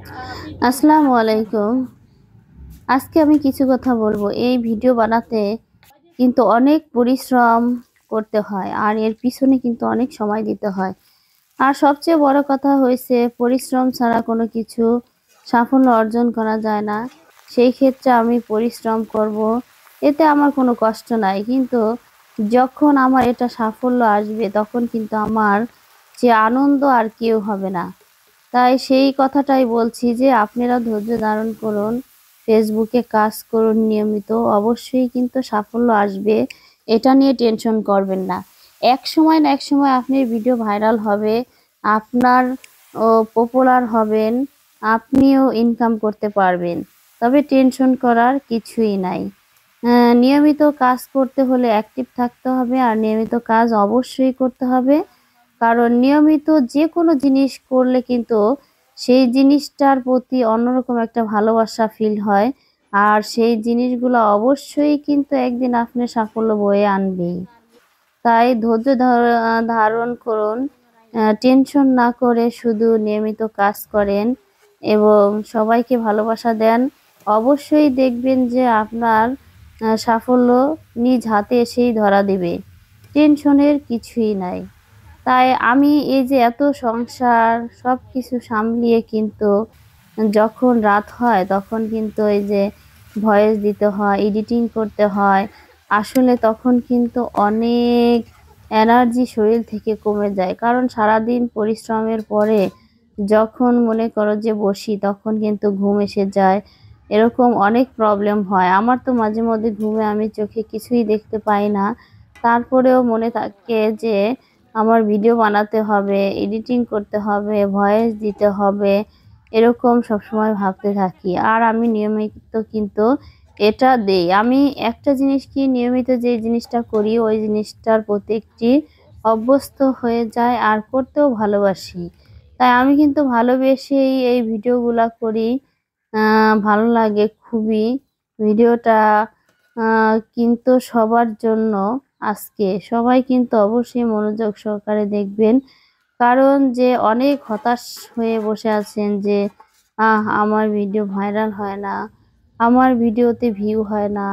আসসালামু আলাইকুম। আজকে আমি কিছু কথা বলবো। এই ভিডিও বানাতে কিন্তু অনেক পরিশ্রম করতে হয়, আর এর পিছনে কিন্তু অনেক সময় দিতে হয়। আর সবচেয়ে বড় কথা হয়েছে, পরিশ্রম ছাড়া কোনো কিছু সাফল্য অর্জন করা যায় না। সেই ক্ষেত্রে আমি পরিশ্রম করব, এতে আমার কোনো কষ্ট নাই। কিন্তু যখন আমার এটা সাফল্য আসবে, তখন কিন্তু আমার যে আনন্দ আর কেউ হবে না। তাই সেই কথাটাই বলছি যে আপনারা ধৈর্য ধারণ করুন, ফেসবুকে কাজ করুন নিয়মিত, অবশ্যই কিন্তু সাফল্য আসবে। এটা নিয়ে টেনশন করবেন না। এক সময় না এক সময় আপনার ভিডিও ভাইরাল হবে, আপনার পপুলার হবেন, আপনিও ইনকাম করতে পারবেন। তবে টেনশন করার কিছুই নাই। নিয়মিত কাজ করতে হলে অ্যাক্টিভ থাকতে হবে, আর নিয়মিত কাজ অবশ্যই করতে হবে। কারণ নিয়মিত যে কোনো জিনিস করলে কিন্তু সেই জিনিসটার প্রতি অন্যরকম একটা ভালোবাসা ফিল হয়। আর সেই জিনিসগুলো অবশ্যই কিন্তু একদিন আপনার সাফল্য বয়ে আনবেই। তাই ধৈর্য ধারণ করুন, টেনশন না করে শুধু নিয়মিত কাজ করেন এবং সবাইকে ভালোবাসা দেন। অবশ্যই দেখবেন যে আপনার সাফল্য নিজ হাতে এসেই ধরা দেবে। টেনশনের কিছুই নাই। তাই আমি এই যে এত সংসার সবকিছু সামলিয়ে কিন্তু যখন রাত হয়, তখন কিন্তু এই যে ভয়েস দিতে হয়, এডিটিং করতে হয়, আসলে তখন কিন্তু অনেক এনার্জি শরীর থেকে কমে যায়। কারণ সারাদিন পরিশ্রমের পরে যখন মনে করো যে বসি, তখন কিন্তু ঘুম এসে যায়। এরকম অনেক প্রবলেম হয় আমার। তো মাঝে মধ্যে ঘুমে আমি চোখে কিছুই দেখতে পাই না, তারপরেও মনে থাকে যে আমার ভিডিও বানাতে হবে, এডিটিং করতে হবে, ভয়েস দিতে হবে, এরকম সবসময় ভাবতে থাকি। আর আমি নিয়মিত কিন্তু এটা দেই। আমি একটা জিনিস কি নিয়মিত যে জিনিসটা করি, ওই জিনিসটার প্রতি একটি অভ্যস্ত হয়ে যায় আর করতেও ভালোবাসি। তাই আমি কিন্তু ভালোবেসেই এই ভিডিওগুলা করি। ভালো লাগে খুবই ভিডিওটা। কিন্তু সবার জন্য আজকে সবাই কিন্তু অবশ্যই মনোযোগ সহকারে দেখবেন। কারণ যে অনেক হতাশ হয়ে বসে আছেন যে আমার ভিডিও ভাইরাল হয় না, আমার ভিডিওতে ভিউ হয় না,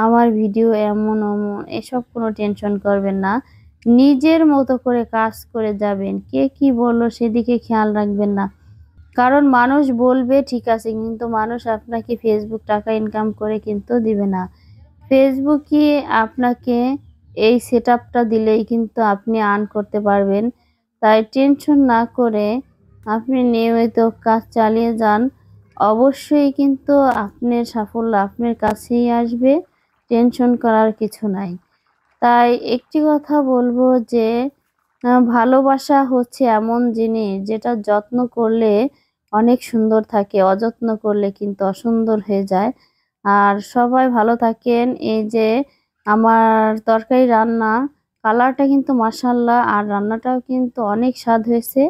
আমার ভিডিও এমন অমন, এসব কোনো টেনশন করবেন না। নিজের মতো করে কাজ করে যাবেন। কে কি বললো সেদিকে খেয়াল রাখবেন না। কারণ মানুষ বলবে ঠিক আছে, কিন্তু মানুষ আপনাকে ফেসবুক টাকা ইনকাম করে কিন্তু দিবে না। ফেসবুকে আপনাকে এই সেটআপটা দিলেই কিন্তু আপনি আর্ন করতে পারবেন। তাই টেনশন না করে আপনি নিয়মিত কাজ চালিয়ে যান। অবশ্যই কিন্তু আপনার সাফল্য আপনার কাছেই আসবে। টেনশন করার কিছু নাই। তাই একটি কথা বলবো যে ভালোবাসা হচ্ছে এমন জিনিস যেটা যত্ন করলে অনেক সুন্দর থাকে, অযত্ন করলে কিন্তু অসুন্দর হয়ে যায়। আর সবাই ভালো থাকেন। এই যে আমার তরকারি রান্না কালারটা কিন্তু মাশাআল্লাহ, আর রান্নাটাও কিন্তু অনেক স্বাদ হয়েছে।